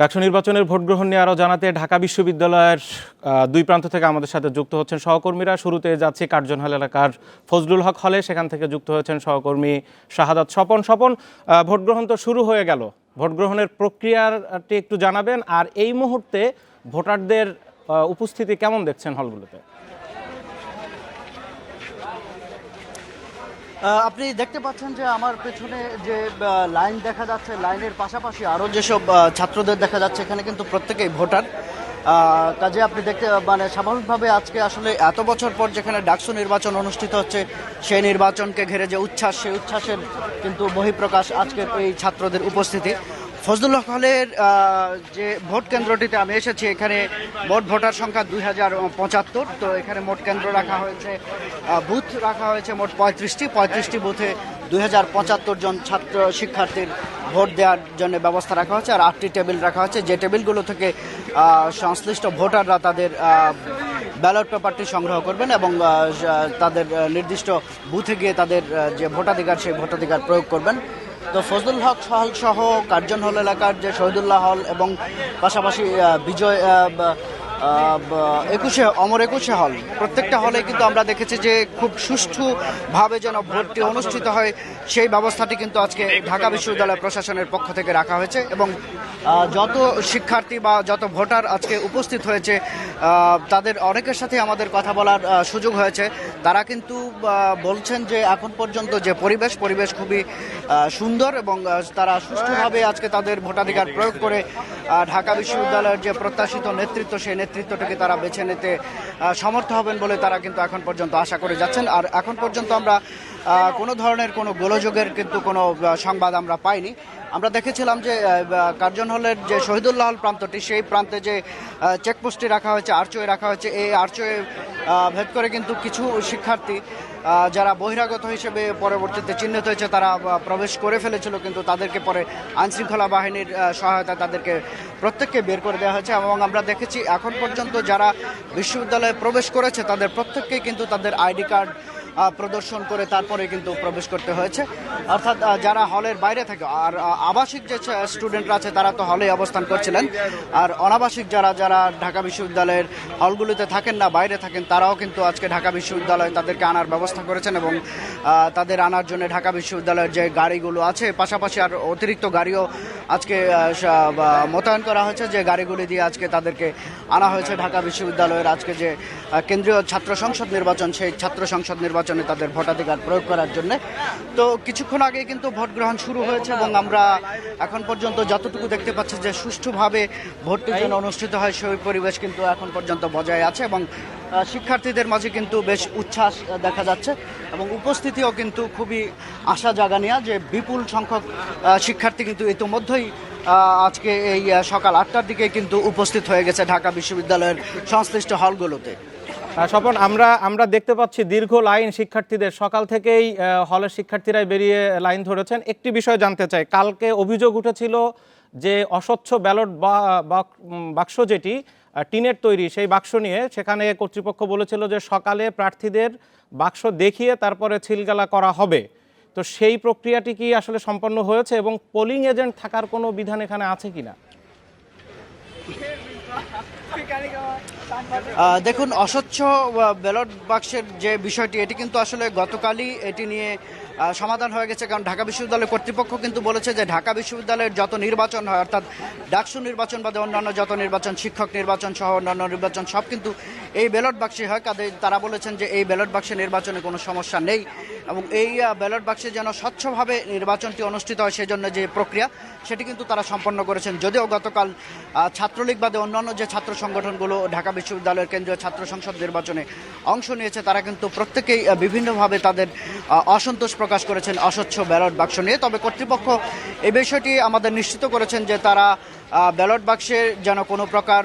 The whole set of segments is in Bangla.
ডাকসু নির্বাচনের ভোট গ্রহণ নিয়ে আরও জানাতে ঢাকা বিশ্ববিদ্যালয়ের দুই প্রান্ত থেকে আমাদের সাথে যুক্ত হচ্ছেন সহকর্মীরা। শুরুতে যাচ্ছি কার্জন হল এলাকার ফজলুল হক হলে, সেখান থেকে যুক্ত হয়েছেন সহকর্মী শাহাদাত স্বপন। স্বপন, ভোট গ্রহণ তো শুরু হয়ে গেল, ভোট গ্রহণের প্রক্রিয়াটি একটু জানাবেন, আর এই মুহূর্তে ভোটারদের উপস্থিতি কেমন দেখছেন হলগুলোতে? আপনি দেখতে পাচ্ছেন যে আমার পেছনে যে লাইন দেখা যাচ্ছে, লাইনের পাশাপাশি আরও যেসব ছাত্রদের দেখা যাচ্ছে, এখানে কিন্তু প্রত্যেকেই ভোটার। কাজে আপনি দেখতে স্বাভাবিকভাবে আজকে আসলে এত বছর পর যেখানে ডাকসু নির্বাচন অনুষ্ঠিত হচ্ছে, সেই নির্বাচনকে ঘিরে যে উচ্ছ্বাস, সেই উচ্ছ্বাসের কিন্তু বহিঃপ্রকাশ আজকের এই ছাত্রদের উপস্থিতি। ফজলুল হক হলের যে ভোট কেন্দ্রটিতে আমি এসেছি, এখানে মোট ভোটার সংখ্যা 2075। তো এখানে মোট কেন্দ্র রাখা হয়েছে, বুথ রাখা হয়েছে মোট 35টি বুথে 2075 জন ছাত্র শিক্ষার্থীর ভোট দেওয়ার জন্য ব্যবস্থা রাখা হয়েছে। আর 8টি টেবিল রাখা হয়েছে, যে টেবিলগুলো থেকে সংশ্লিষ্ট ভোটাররা তাদের ব্যালট পেপারটি সংগ্রহ করবেন এবং তাদের নির্দিষ্ট বুথে গিয়ে তাদের যে ভোটাধিকার, সেই ভোটাধিকার প্রয়োগ করবেন। তো ফজলুল হক হল সহ কার্জন হল এলাকার যে শহীদুল্লাহ হল এবং পাশাপাশি বিজয় অমর একুশে হল, প্রত্যেকটা হলে কিন্তু আমরা দেখেছি যে খুব সুষ্ঠুভাবে যেন ভোটটি অনুষ্ঠিত হয়, সেই ব্যবস্থাটি কিন্তু আজকে ঢাকা বিশ্ববিদ্যালয় প্রশাসনের পক্ষ থেকে রাখা হয়েছে। এবং যত শিক্ষার্থী বা যত ভোটার আজকে উপস্থিত হয়েছে, তাদের অনেকের সাথে আমাদের কথা বলার সুযোগ হয়েছে। তারা কিন্তু বলছেন যে এখন পর্যন্ত যে পরিবেশ খুবই সুন্দর এবং তারা সুষ্ঠুভাবে আজকে তাদের ভোটাধিকার প্রয়োগ করে ঢাকা বিশ্ববিদ্যালয়ের যে প্রত্যাশিত নেতৃত্ব, সেই নেতৃত্বটাকে তারা বেছে নিতে সমর্থ হবেন বলে তারা কিন্তু এখন পর্যন্ত আশা করে যাচ্ছেন। আর এখন পর্যন্ত আমরা কোনো ধরনের কোনো গোলযোগের কিন্তু কোনো সংবাদ আমরা পাইনি। আমরা দেখেছিলাম যে কার্জন হলের যে শহীদুল্লাহ হল প্রান্তটি, সেই প্রান্তে যে চেকপোস্টটি রাখা হয়েছে, আর্চওয়ে রাখা হয়েছে, এই আর্চওয়ে ভেদ করে কিন্তু কিছু শিক্ষার্থী যারা বহিরাগত হিসেবে পরবর্তীতে চিহ্নিত হয়েছে, তারা প্রবেশ করে ফেলেছিল, কিন্তু তাদেরকে পরে আইনশৃঙ্খলা বাহিনীর সহায়তা তাদেরকে প্রত্যেককে বের করে দেওয়া হয়েছে। এবং আমরা দেখেছি এখন পর্যন্ত যারা বিশ্ববিদ্যালয়ে প্রবেশ করেছে, তাদের প্রত্যেককেই কিন্তু তাদের আইডি কার্ড প্রদর্শন করে তারপরে কিন্তু প্রবেশ করতে হয়েছে। অর্থাৎ যারা হলের বাইরে থাকে, আর আবাসিক যে স্টুডেন্টরা আছে তারা তো হলে অবস্থান করছিলেন, আর অনাবাসিক যারা ঢাকা বিশ্ববিদ্যালয়ের হলগুলিতে থাকেন না, বাইরে থাকেন, তারাও কিন্তু আজকে ঢাকা বিশ্ববিদ্যালয়ে তাদেরকে আনার ব্যবস্থা করেছেন। এবং তাদের আনার জন্য ঢাকা বিশ্ববিদ্যালয়ের যে গাড়িগুলো আছে, পাশাপাশি আর অতিরিক্ত গাড়িও আজকে মোতায়েন করা হয়েছে, যে গাড়িগুলি দিয়ে আজকে তাদেরকে আনা হয়েছে ঢাকা বিশ্ববিদ্যালয়ের আজকে যে কেন্দ্রীয় ছাত্র সংসদ নির্বাচন, সেই ছাত্র সংসদ নির্বাচনে তাদের ভোটাধিকার প্রয়োগ করার জন্য। তো কিছুক্ষণ আগে কিন্তু ভোট গ্রহণ শুরু হয়েছে এবং আমরা এখন পর্যন্ত যতটুকু দেখতে পাচ্ছি যে সুষ্ঠুভাবে ভোটটি যেন অনুষ্ঠিত হয়, সেই পরিবেশ কিন্তু এখন পর্যন্ত বজায় আছে। এবং শিক্ষার্থীদের মাঝে কিন্তু বেশ উচ্ছ্বাস দেখা যাচ্ছে এবং উপস্থিতিও কিন্তু খুবই আশা জাগানিয়া, যে বিপুল সংখ্যক শিক্ষার্থী কিন্তু ইতিমধ্যেই আজকে এই সকাল 8টার দিকে কিন্তু উপস্থিত হয়ে গেছে ঢাকা বিশ্ববিদ্যালয়ের সংশ্লিষ্ট হলগুলোতে। স্বপন, আমরা দেখতে পাচ্ছি দীর্ঘ লাইন শিক্ষার্থীদের, সকাল থেকেই হলের শিক্ষার্থীরাই বেরিয়ে লাইন ধরেছেন। একটি বিষয় জানতে চাই, কালকে অভিযোগ উঠেছিল যে অস্বচ্ছ ব্যালট বাক্স যেটি টিনের তৈরি, সেই বাক্স নিয়ে সেখানে কর্তৃপক্ষ বলেছিল যে সকালে প্রার্থীদের বাক্স দেখিয়ে তারপরে ছিলগালা করা হবে। তো সেই প্রক্রিয়াটি কি আসলে সম্পন্ন হয়েছে এবং পোলিং এজেন্ট থাকার কোনো বিধান এখানে আছে কিনা? দেখুন, অস্বচ্ছ ব্যালট বাক্সের যে বিষয়টি, এটি কিন্তু আসলে গতকালই এটি নিয়ে সমাধান হয়ে গেছে। কারণ ঢাকা বিশ্ববিদ্যালয় কর্তৃপক্ষ কিন্তু বলেছে যে ঢাকা বিশ্ববিদ্যালয়ের যত নির্বাচন হয়, অর্থাৎ ডাকসু নির্বাচন বাদে অন্যান্য যত নির্বাচন, শিক্ষক নির্বাচন সহ অন্যান্য নির্বাচন, সব কিন্তু এই ব্যালট বাক্সে হয়। কাজে তারা বলেছেন যে এই ব্যালট বাক্সে নির্বাচনে কোনো সমস্যা নেই এবং এই ব্যালট বাক্সে যেন স্বচ্ছভাবে নির্বাচনটি অনুষ্ঠিত হয়, সেজন্য যে প্রক্রিয়া, সেটি কিন্তু তারা সম্পন্ন করেছেন। যদিও গতকাল ছাত্রলীগ বাদে অন্যান্য যে ছাত্র সংগঠনগুলো ঢাকা বিশ্ববিদ্যালয়ের কেন্দ্রীয় ছাত্র সংসদ নির্বাচনে অংশ নিয়েছে, তারা কিন্তু প্রত্যেকেই বিভিন্নভাবে তাদের অসন্তোষ প্রকাশ করেছেন অস্বচ্ছ ব্যালট বাক্স নিয়ে। তবে কর্তৃপক্ষ এই বিষয়টি আমাদের নিশ্চিত করেছেন যে তারা ব্যালট বাক্সে যেন কোনো প্রকার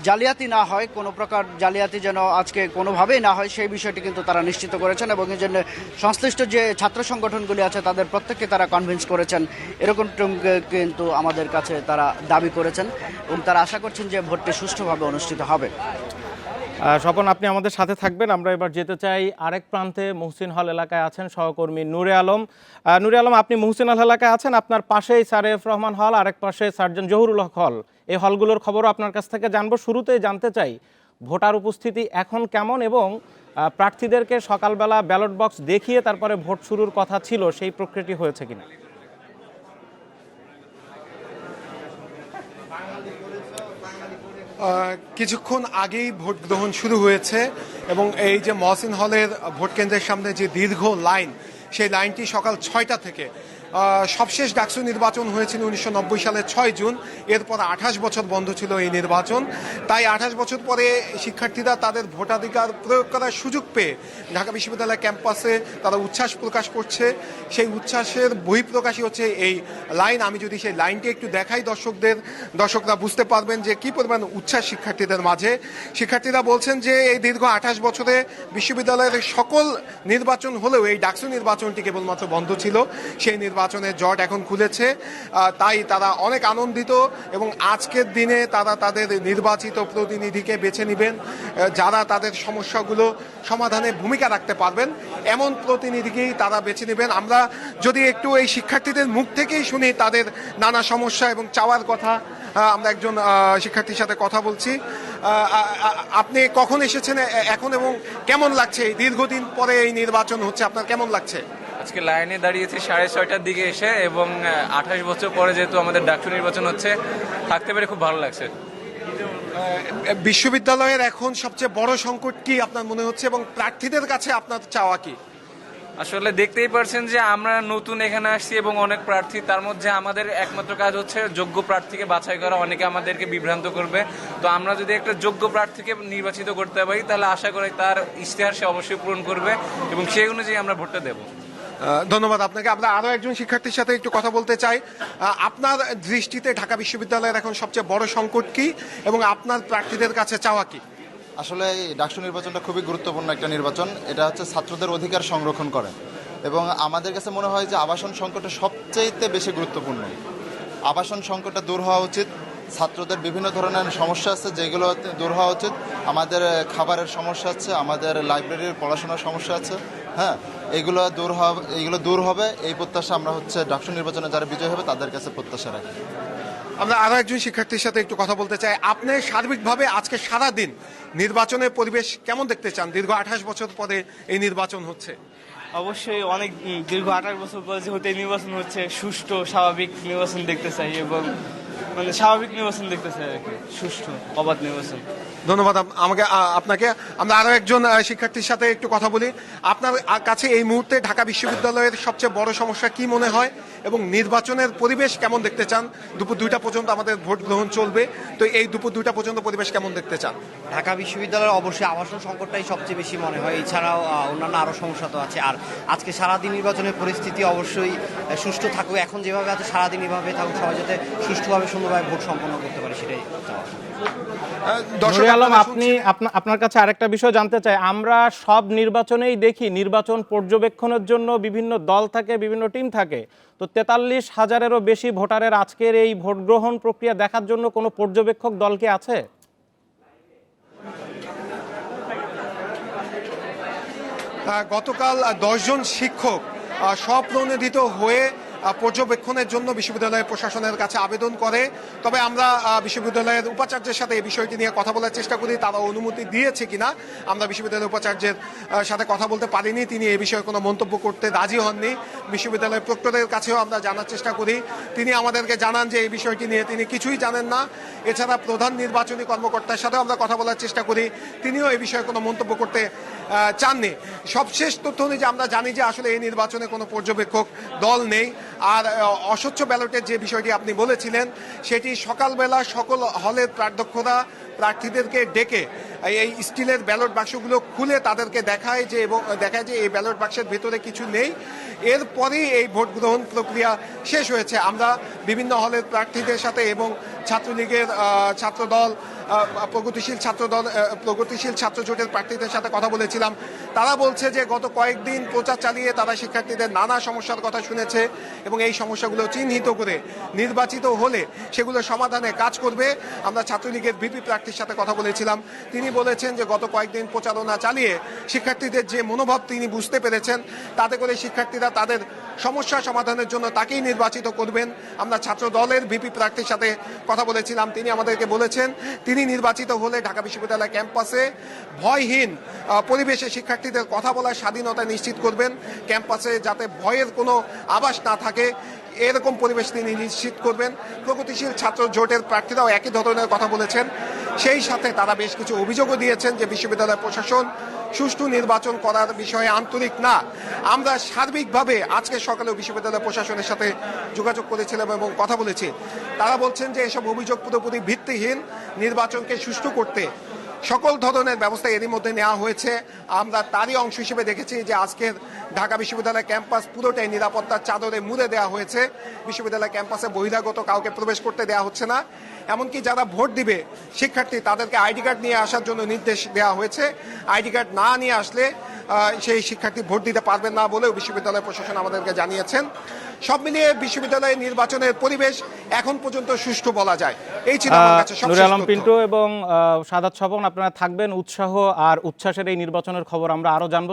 জালিয়াতি না হয়, কোনো প্রকার জালিয়াতি যেন আজকে কোনোভাবেই না হয়, সেই বিষয়টি কিন্তু তারা নিশ্চিত করেছেন। এবং এই জন্য সংশ্লিষ্ট যে ছাত্র সংগঠনগুলি আছে তাদের প্রত্যেককে তারা কনভিন্স করেছেন, এরকম কিন্তু আমাদের কাছে তারা দাবি করেছেন এবং তারা আশা করছেন যে ভোটটি সুষ্ঠুভাবে অনুষ্ঠিত হবে। স্বপন, আপনি আমাদের সাথে থাকবেন। আমরা এবার যেতে চাই আরেক প্রান্তে, মুহসিন হল এলাকায় আছেন সহকর্মী নূরে আলম। নূরে আলম, আপনি মুহসিন হল এলাকায় আছেন, আপনার পাশেই স্যার এফ রহমান হল, আরেক পাশে সার্জন জহুরুল হক হল। এই হলগুলোর খবরও আপনার কাছ থেকে জানবো। শুরুতেই জানতে চাই ভোটার উপস্থিতি এখন কেমন, এবং প্রার্থীদেরকে সকালবেলা ব্যালট বক্স দেখিয়ে তারপরে ভোট শুরুর কথা ছিল, সেই প্রক্রিয়াটি হয়েছে কিনা? কিছুক্ষণ আগেই ভোট গ্রহণ শুরু হয়েছে এবং এই যে মহসিন হলের ভোট কেন্দ্রের সামনে যে দীর্ঘ লাইন, সেই লাইনটি সকাল 6টা থেকে। সবশেষ ডাকসু নির্বাচন হয়েছিল 1990 সালের 6 জুন। এরপর 28 বছর বন্ধ ছিল এই নির্বাচন। তাই 28 বছর পরে শিক্ষার্থীরা তাদের ভোটাধিকার প্রয়োগ করার সুযোগ পেয়ে ঢাকা বিশ্ববিদ্যালয় ক্যাম্পাসে তারা উচ্ছ্বাস প্রকাশ করছে। সেই উচ্ছ্বাসের বহিঃপ্রকাশই হচ্ছে এই লাইন। আমি যদি সেই লাইনটি একটু দেখাই দর্শকরা বুঝতে পারবেন যে কি পরিমাণ উচ্ছ্বাস শিক্ষার্থীদের মাঝে। শিক্ষার্থীরা বলছেন যে এই দীর্ঘ 28 বছরে বিশ্ববিদ্যালয়ের সকল নির্বাচন হলেও এই ডাকসু নির্বাচনটি কেবলমাত্র বন্ধ ছিল। সেই নির্বাচনের জট এখন খুলেছে, তাই তারা অনেক আনন্দিত এবং আজকের দিনে তারা তাদের নির্বাচিত প্রতিনিধিকে বেছে নেবেন যারা তাদের সমস্যাগুলো সমাধানে ভূমিকা রাখতে পারবেন, এমন প্রতিনিধিকেই তারা বেছে নেবেন। আমরা যদি একটু এই শিক্ষার্থীদের মুখ থেকেই শুনি তাদের নানা সমস্যা এবং চাওয়ার কথা। আমরা একজন শিক্ষার্থীর সাথে কথা বলছি। আপনি কখন এসেছেন এখন এবং কেমন লাগছে? এই দীর্ঘদিন পরে এই নির্বাচন হচ্ছে, আপনার কেমন লাগছে? আজকে লাইনে দাঁড়িয়েছি 6:30টার দিকে এসে, এবং 28 বছর পরে যেহেতু আমাদের ডাকসু নির্বাচন হচ্ছে, থাকতে পেরে খুব ভালো লাগছে। বিশ্ববিদ্যালয়ের এখন সবচেয়ে বড় সংকট কি আপনার মনে হচ্ছে এবং প্রার্থীদের কাছে আপনার চাওয়া কি? আসলে দেখতেই পারছেন যে আমরা নতুন এখানে আসছি এবং অনেক প্রার্থী, তার মধ্যে আমাদের একমাত্র কাজ হচ্ছে যোগ্য প্রার্থীকে বাছাই করা। অনেকে আমাদেরকে বিভ্রান্ত করবে, তো আমরা যদি একটা যোগ্য প্রার্থীকে নির্বাচিত করতে পারি তাহলে আশা করি তার ইশতেহার সে অবশ্যই পূরণ করবে এবং সেই অনুযায়ী আমরা ভোটটা দেবো। ধন্যবাদ আপনাকে। আমরা আরো একজন শিক্ষার্থীর সাথে একটু কথা বলতে চাই। আপনার দৃষ্টিতে ঢাকা বিশ্ববিদ্যালয়ের এখন সবচেয়ে বড় সংকট কি এবং আপনার প্রার্থীদের কাছে চাওয়া কি? আসলে এই ডাকসু নির্বাচনটা খুবই গুরুত্বপূর্ণ একটা নির্বাচন। এটা হচ্ছে ছাত্রদের অধিকার সংরক্ষণ করে এবং আমাদের কাছে মনে হয় যে আবাসন সংকটটা সবচাইতে বেশি গুরুত্বপূর্ণ। আবাসন সংকটটা দূর হওয়া উচিত। ছাত্রদের বিভিন্ন ধরনের সমস্যা আছে যেগুলো দূর হওয়া উচিত। আমাদের খাবারের সমস্যা আছে, আমাদের লাইব্রেরির পড়াশোনার সমস্যা আছে। হ্যাঁ, এগুলো দূর হবে এই প্রত্যাশা আমরা হচ্ছে ডাকসু নির্বাচনে যারা বিজয় হবে তাদের কাছে প্রত্যাশা রাখি। আমরা আরো একজন শিক্ষার্থীর সাথে একটু কথা বলতে চাই। আপনি সার্বিকভাবে আজকে সারা দিন নির্বাচনের পরিবেশ কেমন দেখতে চান? দীর্ঘ 28 বছর পরে এই নির্বাচন হচ্ছে। অবশ্যই অনেক দীর্ঘ 28 বছর পরে যেহেতু এই নির্বাচন হচ্ছে, সুষ্ঠু স্বাভাবিক নির্বাচন দেখতে চাই এবং স্বাভাবিক নির্বাচন দেখতে চাই আর কি, সুষ্ঠু অবাধ নির্বাচন। ধন্যবাদ আপনাকে। আমরা আরো একজন শিক্ষার্থীর সাথে একটু কথা বলি। আপনার কাছে এই মুহূর্তে ঢাকা বিশ্ববিদ্যালয়ের সবচেয়ে বড় সমস্যা কি মনে হয় এবং নির্বাচনের পরিবেশ কেমন দেখতে চান? দুপুর 2টা পর্যন্ত আমাদের ভোট গ্রহণ চলবে, তো এই দুপুর 2টা পর্যন্ত পরিবেশ কেমন দেখতে চান? ঢাকা বিশ্ববিদ্যালয়ের অবশ্যই আবাসন সংকটটাই সবচেয়ে বেশি মনে হয়, এছাড়াও অন্যান্য আরও সমস্যা তো আছে। আর আজকে সারাদিন নির্বাচনের পরিস্থিতি অবশ্যই সুষ্ঠু থাকুক, এখন যেভাবে আছে সারাদিন এভাবে থাকুক, সবাই যাতে সুষ্ঠুভাবে সুন্দরভাবে ভোট সম্পন্ন করতে পারে, সেটাই চাওয়া। নূরে আলম, আপনার কাছে আরেকটা বিষয় জানতে চাই। আমরা সব নির্বাচনেই দেখি নির্বাচন পর্যবেক্ষণের জন্য বিভিন্ন দল থাকে, বিভিন্ন টিম থাকে। তো 43,000-এরও বেশি ভোটারের আজকের এই ভোট গ্রহণ প্রক্রিয়া দেখার জন্য কোনো পর্যবেক্ষক দল কি আছে? গতকাল 10 জন শিক্ষক স্বপ্রণোদিত হয়ে পর্যবেক্ষণের জন্য বিশ্ববিদ্যালয় প্রশাসনের কাছে আবেদন করে। তবে আমরা বিশ্ববিদ্যালয়ের উপাচার্যের সাথে এই বিষয়টি নিয়ে কথা বলার চেষ্টা করি, তারা অনুমতি দিয়েছে কিনা। আমরা বিশ্ববিদ্যালয়ের উপাচার্যের সাথে কথা বলতে পারিনি, তিনি এই বিষয়ে কোনো মন্তব্য করতে রাজি হননি। বিশ্ববিদ্যালয়ের প্রক্টরের কাছেও আমরা জানার চেষ্টা করি, তিনি আমাদেরকে জানান যে এই বিষয়টি নিয়ে তিনি কিছুই জানেন না। এছাড়া প্রধান নির্বাচনী কর্মকর্তার সাথেও আমরা কথা বলার চেষ্টা করি, তিনিও এই বিষয়ে কোনো মন্তব্য করতে চাননি। সবশেষ তথ্য অনুযায়ী আমরা জানি যে আসলে এই নির্বাচনে কোনো পর্যবেক্ষক দল নেই। আর অস্বচ্ছ ব্যালটের যে বিষয়টি আপনি বলেছিলেন, সেটি সকালবেলা সকল হলের প্রার্থীরা প্রার্থীদেরকে ডেকে এই স্টিলের ব্যালট বাক্সগুলো খুলে তাদেরকে দেখায় যে এই ব্যালট বাক্সের ভেতরে কিছু নেই। এরপরেই এই ভোট গ্রহণ প্রক্রিয়া শেষ হয়েছে। আমরা বিভিন্ন হলের প্রার্থীদের সাথে এবং ছাত্রলীগের ছাত্রদল, প্রগতিশীল ছাত্র জোটের প্রার্থীদের সাথে কথা বলেছি। করেছিলাম, তারা বলছে যে গত কয়েকদিন প্রচার চালিয়ে তারা শিক্ষার্থীদের নানা সমস্যার কথা শুনেছে এবং এই সমস্যাগুলো চিহ্নিত করে নির্বাচিত হলে সেগুলো সমাধানে কাজ করবে। আমরা ছাত্রলীগের ভিপি প্রার্থীর সাথে কথা বলেছিলাম, তিনি বলেছেন যে গত কয়েকদিন প্রচারণা চালিয়ে শিক্ষার্থীদের যে মনোভাব তিনি বুঝতে পেরেছেন, তাতে করে শিক্ষার্থীরা তাদের সমস্যা সমাধানের জন্য তাকেই নির্বাচিত করবেন। আমরা ছাত্র দলের ভিপি প্রার্থীর সাথে কথা বলেছিলাম, তিনি আমাদেরকে বলেছেন তিনি নির্বাচিত হলে ঢাকা বিশ্ববিদ্যালয় ক্যাম্পাসে ভয়হীন পরিবেশে শিক্ষার্থীদের কথা বলার স্বাধীনতা নিশ্চিত করবেন, ক্যাম্পাসে যাতে ভয়ের কোনো আভাস না থাকে এরকম পরিবেশ তিনি নিশ্চিত করবেন। প্রগতিশীল ছাত্র জোটের প্রার্থীরাও একই ধরনের কথা বলেছেন। সেই সাথে তারা বেশ কিছু অভিযোগও দিয়েছেন যে বিশ্ববিদ্যালয় প্রশাসন সুষ্ঠু নির্বাচন করার বিষয়ে আন্তরিক না। আমরা সার্বিকভাবে আজকে সকালেও বিশ্ববিদ্যালয় প্রশাসনের সাথে যোগাযোগ করেছিলাম এবং কথা বলেছি। তারা বলছেন যে এসব অভিযোগ পুরোপুরি ভিত্তিহীন, নির্বাচনকে সুষ্ঠু করতে সকল ধরনের ব্যবস্থা এরই মধ্যে নেওয়া হয়েছে। আমরা তারই অংশ হিসেবে দেখেছি যে আজকের ঢাকা বিশ্ববিদ্যালয় ক্যাম্পাস পুরোটাই নিরাপত্তার চাদরে মুড়ে দেওয়া হয়েছে। বিশ্ববিদ্যালয় ক্যাম্পাসে বহিরাগত কাউকে প্রবেশ করতে দেওয়া হচ্ছে না। এমনকি যারা ভোট দিবে শিক্ষার্থী, তাদেরকে আইডি কার্ড নিয়ে আসার জন্য নির্দেশ দেওয়া হয়েছে। আইডি কার্ড না নিয়ে আসলে সেই শিক্ষার্থী ভোট দিতে পারবেন না বলেও বিশ্ববিদ্যালয় প্রশাসন আমাদেরকে জানিয়েছেন। সব মিলিয়ে বিশ্ববিদ্যালয়ের নির্বাচনের পরিবেশ এখন পর্যন্ত সুষ্ঠু বলা যায়। এই ছিল আমার কাছে নুরে সবশেষ আলম তথ্য। পিন্টু এবং সাদাত স্বপন, আপনারা থাকবেন, উৎসাহ আর উচ্ছ্বাসের এই নির্বাচনের খবর আমরা আরো জানবো।